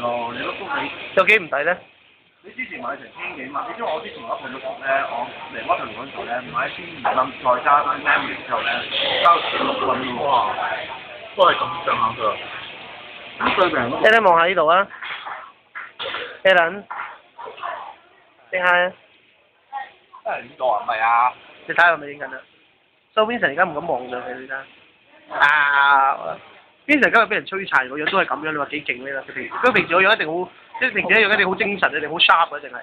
咯，你碌都你有幾唔抵咧？你之前買成千幾蚊，你知我之前嗰盤嘅房咧，我嚟屈臣嗰陣時咧買1200蚊，再加翻 memory 之後咧，交6蚊喎。哇！都係咁上下㗎。咁最平嗰個。你望下呢度啊 ，Alan，定係？真係點做啊？唔係啊！你睇下係咪影緊啊？所以 Vincent 而家唔敢望上去，你睇。啊 ！Vincent 今日俾人摧殘個樣都係咁樣，你話幾勁咧？佢平時個樣一定好，即係平時一樣一定好精神，一定好 sharp 嘅，一定係。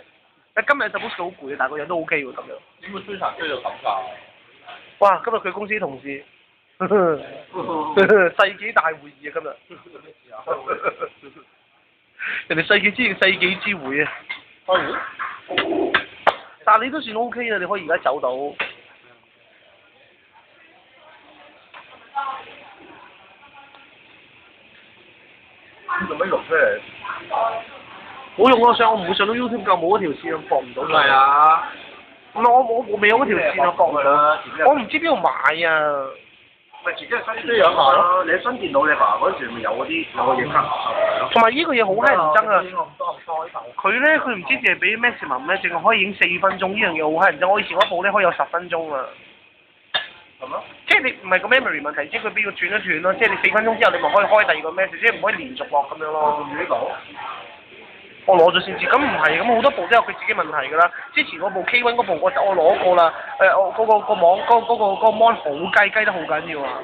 今日 suppose 好攰，但係個樣都 OK 喎咁樣。點會摧殘追到咁㗎？哇！今日佢公司同事，世紀大會議啊！今日。人哋世紀之會啊！但係你都算 OK 啦，你可以而家走到。做咩錄出嚟？冇用啊！我唔會上到 YouTube 㗎，冇嗰條線放唔到。係啊。我未有嗰條線啊，放唔到。我唔知邊度買啊。咪自己係新都有買咯。你新電腦你爸嗰陣時咪有嗰啲有個影卡咯。同埋呢個嘢好閪人憎啊！佢咧佢唔知淨係俾 maximum 咧，淨係可以影4分鐘，呢樣嘢好閪人憎。我以前嗰部咧可以有10分鐘啊。係咩？即係你唔係個 memory 問題，即係佢俾佢斷一斷咯。即係你4分鐘之後，你咪可以開第二個 message，即係唔可以連續落咁樣咯。仲呢個？我攞咗先知，咁唔係，咁好多部都有佢自己問題㗎啦。之前嗰部 K1 嗰部我攞過啦，我嗰個網嗰個 mon 好雞得好緊要啊。